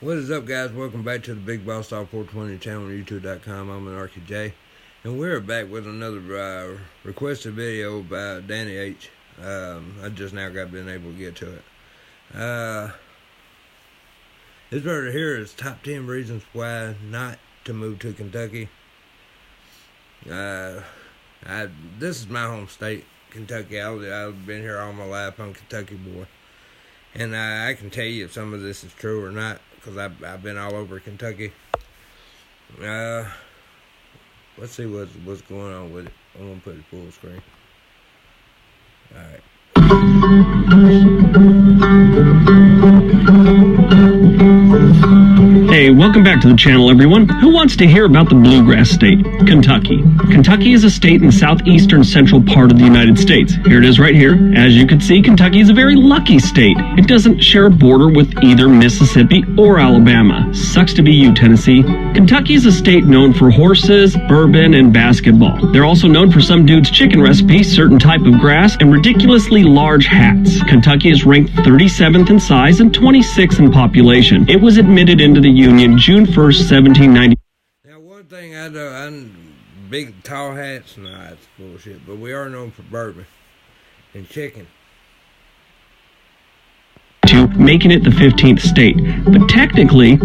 What is up, guys? Welcome back to the Big Boss Dog 420 channel on YouTube.com. I'm an RKJ, and we're back with another requested video by Danny H. I just now been able to get to it. This right here is top 10 reasons why not to move to Kentucky. This is my home state, Kentucky. I've been here all my life. I'm a Kentucky boy, and I can tell you if some of this is true or not, because I've been all over Kentucky. Let's see what's going on with it. I'm gonna put it full screen. All right. Hey, welcome back to the channel, everyone. Who wants to hear about the bluegrass state, Kentucky? Kentucky is a state in the southeastern central part of the United States. Here it is right here. As you can see, Kentucky is a very lucky state. It doesn't share a border with either Mississippi or Alabama. Sucks to be you, Tennessee. Kentucky is a state known for horses, bourbon, and basketball. They're also known for some dude's chicken recipe, certain type of grass, and ridiculously large hats. Kentucky is ranked 37th in size and 26th in population. It was admitted into the Union June 1st, 1790. Now, one thing I know, big tall hats, nah, that's bullshit, but we are known for bourbon and chicken. Making it the 15th state. But technically,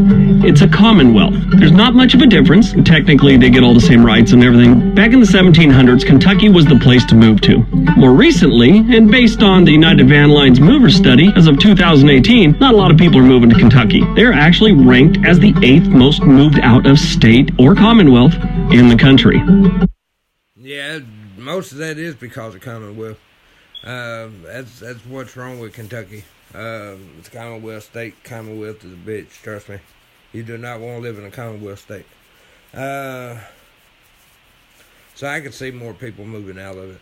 it's a commonwealth. There's not much of a difference. Technically, they get all the same rights and everything. Back in the 1700s, Kentucky was the place to move to. More recently, and based on the United Van Lines Mover Study, as of 2018, not a lot of people are moving to Kentucky. They're actually ranked as the 8th most moved out of state or commonwealth in the country. Yeah, most of that is because of Commonwealth. That's what's wrong with Kentucky. It's a Commonwealth state. Commonwealth is a bitch, trust me. You do not want to live in a Commonwealth state. So I could see more people moving out of it.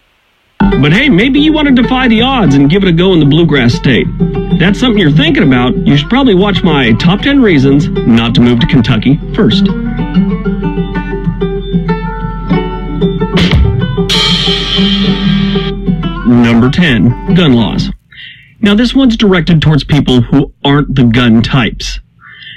But hey, maybe you want to defy the odds and give it a go in the bluegrass state. If that's something you're thinking about, you should probably watch my top 10 reasons not to move to Kentucky first. Number 10, gun laws. Now this one's directed towards people who aren't the gun types.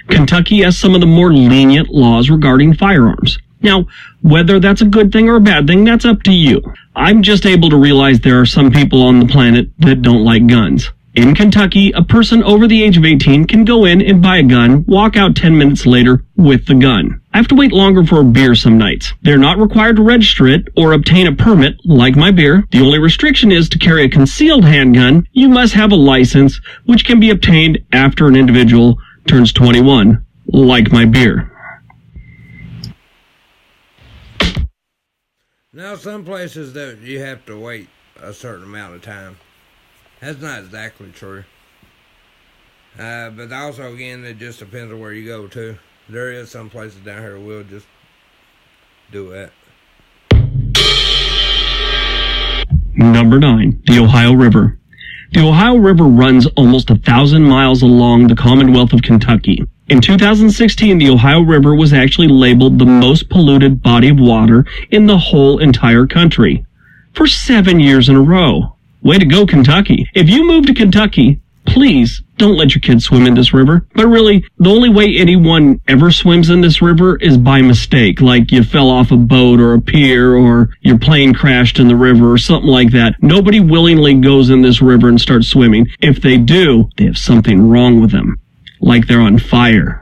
Kentucky has some of the more lenient laws regarding firearms. Now, whether that's a good thing or a bad thing, that's up to you. I'm just able to realize there are some people on the planet that don't like guns. In Kentucky, a person over the age of 18 can go in and buy a gun, walk out 10 minutes later with the gun. I have to wait longer for a beer some nights. They're not required to register it or obtain a permit, like my beer. The only restriction is to carry a concealed handgun. You must have a license, which can be obtained after an individual turns 21, like my beer. Now, some places that you have to wait a certain amount of time. That's not exactly true. But also, again, it just depends on where you go to. There is some places down here will just do that. Number 9, the Ohio River. The Ohio River runs almost 1,000 miles along the Commonwealth of Kentucky. In 2016, the Ohio River was actually labeled the most polluted body of water in the whole entire country for 7 years in a row. Way to go, Kentucky. If you move to Kentucky, please don't let your kids swim in this river. But really, the only way anyone ever swims in this river is by mistake, like you fell off a boat or a pier or your plane crashed in the river or something like that. Nobody willingly goes in this river and starts swimming. If they do, they have something wrong with them, like they're on fire.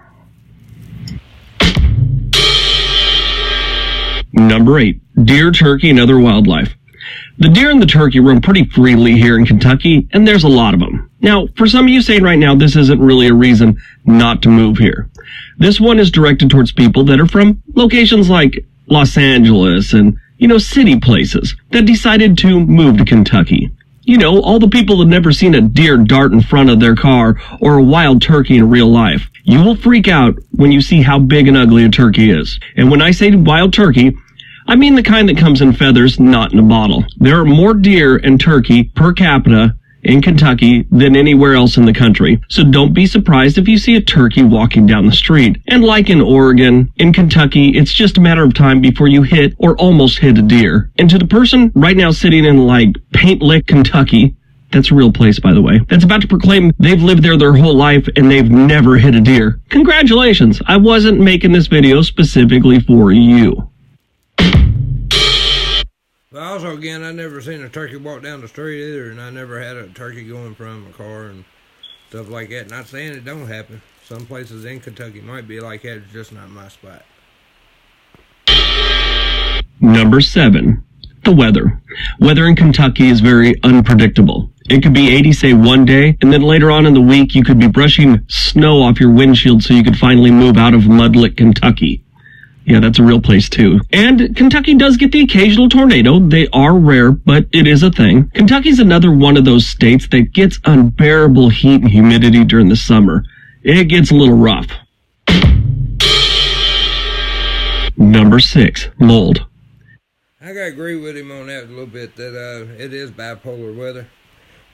Number 8, deer, turkey, and other wildlife. The deer and the turkey roam pretty freely here in Kentucky, and there's a lot of them. Now, for some of you saying right now this isn't really a reason not to move here. This one is directed towards people that are from locations like Los Angeles and, city places that decided to move to Kentucky. All the people that have never seen a deer dart in front of their car or a wild turkey in real life. You will freak out when you see how big and ugly a turkey is. And when I say wild turkey, I mean the kind that comes in feathers, not in a bottle. There are more deer and turkey per capita in Kentucky than anywhere else in the country. So don't be surprised if you see a turkey walking down the street. And like in Oregon, in Kentucky, it's just a matter of time before you hit or almost hit a deer. And to the person right now sitting in like Paint Lick, Kentucky, That's a real place, by the way, that's about to proclaim they've lived there their whole life and they've never hit a deer. Congratulations, I wasn't making this video specifically for you. But also, again, I never seen a turkey walk down the street either, and I never had a turkey going from a car and stuff like that. Not saying it don't happen. Some places in Kentucky might be like that, it's just not my spot. Number 7. The weather. Weather in Kentucky is very unpredictable. It could be 80, say, one day, and then later on in the week, you could be brushing snow off your windshield so you could finally move out of mudlit Kentucky. Yeah, that's a real place, too. And Kentucky does get the occasional tornado. They are rare, but it is a thing. Kentucky's another one of those states that gets unbearable heat and humidity during the summer. It gets a little rough. Number 6. Mold. I gotta agree with him on that a little bit, that it is bipolar weather.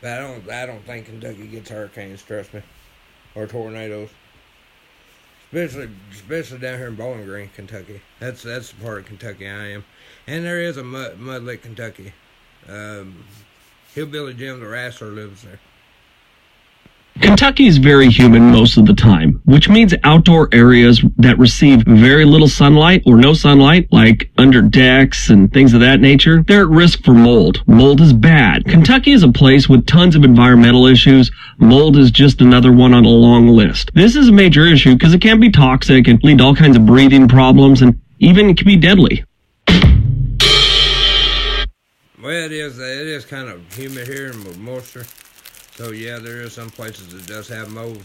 But I don't think Kentucky gets hurricanes, trust me, or tornadoes. Especially down here in Bowling Green, Kentucky. That's the part of Kentucky I am. And there is a mudlit Kentucky. Hillbilly Jim the Wrestler lives there. Kentucky is very humid most of the time, which means outdoor areas that receive very little sunlight or no sunlight, like under decks and things of that nature, they're at risk for mold. Mold is bad. Kentucky is a place with tons of environmental issues. Mold is just another one on a long list. This is a major issue because it can be toxic and lead to all kinds of breathing problems, and even it can be deadly. Well, it is kind of humid here and with moisture. So yeah, there is some places that does have mold.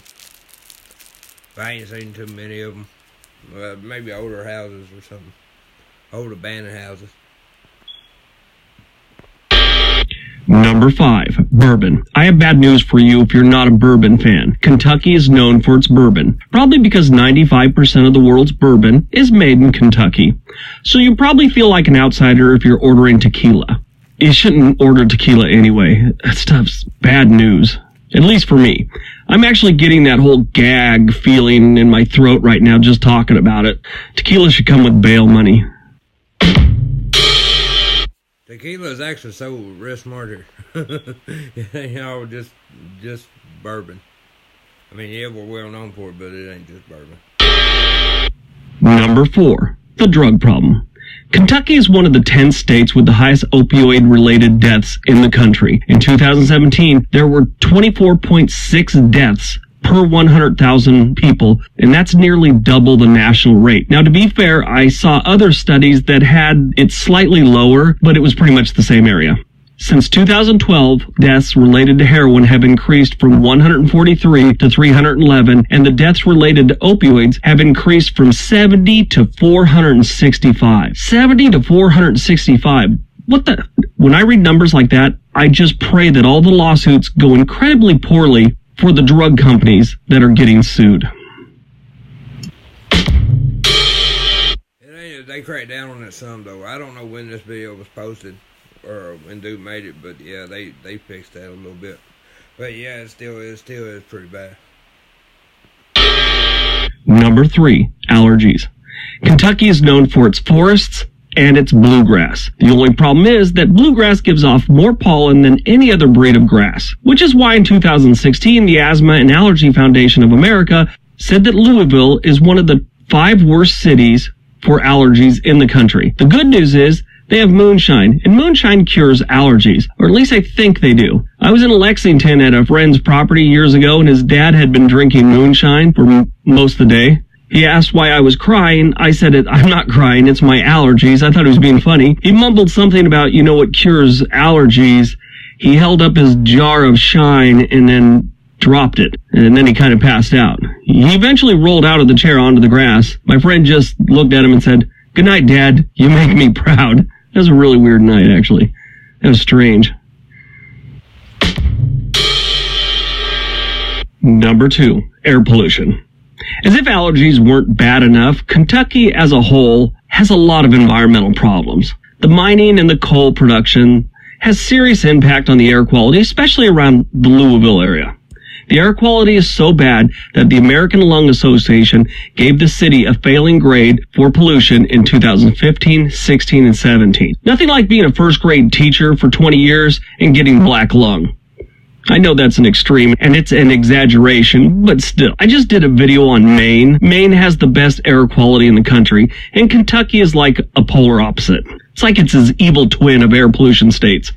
But I ain't seen too many of them. Maybe older houses or something. Old abandoned houses. Number 5. Bourbon. I have bad news for you if you're not a bourbon fan. Kentucky is known for its bourbon, probably because 95% of the world's bourbon is made in Kentucky. So you probably feel like an outsider if you're ordering tequila. You shouldn't order tequila anyway. That stuff's bad news. At least for me. I'm actually getting that whole gag feeling in my throat right now just talking about it. Tequila should come with bail money. Tequila is actually so real smarter. Just bourbon. I mean, yeah, we're well known for it, but it ain't just bourbon. Number 4. The drug problem. Kentucky is one of the 10 states with the highest opioid-related deaths in the country. In 2017, there were 24.6 deaths per 100,000 people, and that's nearly double the national rate. Now, to be fair, I saw other studies that had it slightly lower, but it was pretty much the same area. Since 2012, deaths related to heroin have increased from 143 to 311, and the deaths related to opioids have increased from 70 to 465. 70 to 465. What the? When I read numbers like that, I just pray that all the lawsuits go incredibly poorly for the drug companies that are getting sued. They cracked down on it some, though. I don't know when this video was posted or when dude made it, but yeah, they fixed that a little bit. But yeah, it still is pretty bad. Number 3, allergies. Kentucky is known for its forests and its bluegrass. The only problem is that bluegrass gives off more pollen than any other breed of grass, which is why in 2016, the Asthma and Allergy Foundation of America said that Louisville is one of the 5 worst cities for allergies in the country. The good news is they have moonshine, and moonshine cures allergies, or at least I think they do. I was in Lexington at a friend's property years ago, and his dad had been drinking moonshine for most of the day. He asked why I was crying. I said, I'm not crying, it's my allergies. I thought he was being funny. He mumbled something about, what cures allergies. He held up his jar of shine and then dropped it, and then he kind of passed out. He eventually rolled out of the chair onto the grass. My friend just looked at him and said, "Good night, Dad. You make me proud." That was a really weird night, actually. That was strange. Number 2, air pollution. As if allergies weren't bad enough, Kentucky as a whole has a lot of environmental problems. The mining and the coal production has serious impact on the air quality, especially around the Louisville area. The air quality is so bad that the American Lung Association gave the city a failing grade for pollution in 2015, 16, and 17. Nothing like being a first grade teacher for 20 years and getting black lung. I know that's an extreme and it's an exaggeration, but still. I just did a video on Maine. Maine has the best air quality in the country, and Kentucky is like a polar opposite. It's like it's his evil twin of air pollution states.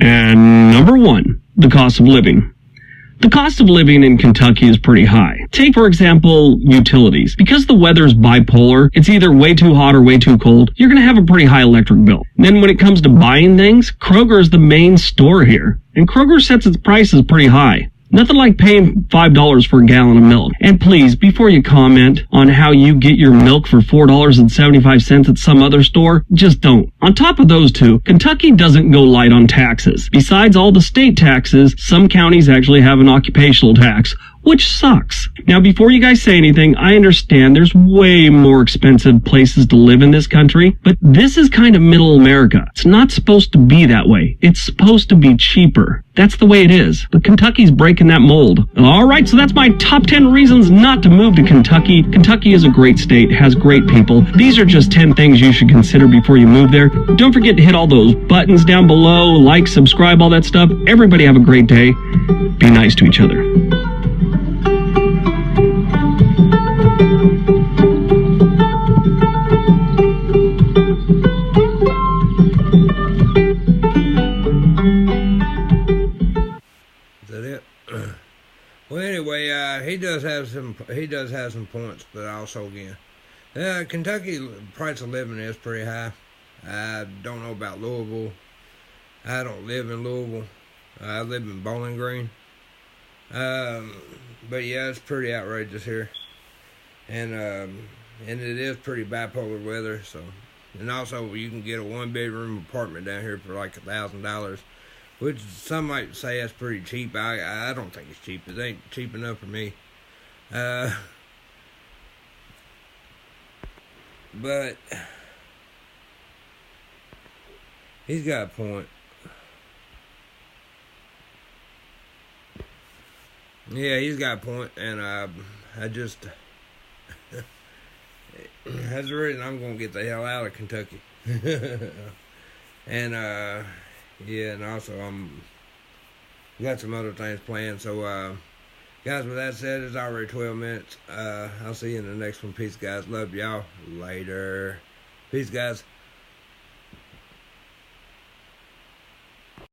And number 1, the cost of living. The cost of living in Kentucky is pretty high. Take, for example, utilities. Because the weather's bipolar, it's either way too hot or way too cold, you're going to have a pretty high electric bill. Then when it comes to buying things, Kroger is the main store here. And Kroger sets its prices pretty high. Nothing like paying $5 for a gallon of milk. And please, before you comment on how you get your milk for $4.75 at some other store, just don't. On top of those two, Kentucky doesn't go light on taxes. Besides all the state taxes, some counties actually have an occupational tax, which sucks. Now, before you guys say anything, I understand there's way more expensive places to live in this country, but this is kind of middle America. It's not supposed to be that way. It's supposed to be cheaper. That's the way it is. But Kentucky's breaking that mold. All right, so that's my top 10 reasons not to move to Kentucky. Kentucky is a great state, has great people. These are just 10 things you should consider before you move there. Don't forget to hit all those buttons down below, like, subscribe, all that stuff. Everybody have a great day. Be nice to each other. Well, anyway, he does have some points, but also again, Kentucky price of living is pretty high. I don't know about Louisville. I don't live in Louisville. I live in Bowling Green. But yeah, it's pretty outrageous here, and it is pretty bipolar weather. So, and also you can get a 1-bedroom apartment down here for like $1,000. Which some might say that's pretty cheap. I don't think it's cheap. It ain't cheap enough for me. But he's got a point. Yeah, he's got a point, and I just that's the reason I'm gonna get the hell out of Kentucky. And yeah, and also got some other things planned. So guys, with that said, it's already 12 minutes. I'll see you in the next one. Peace, guys. Love y'all. Later. Peace, guys.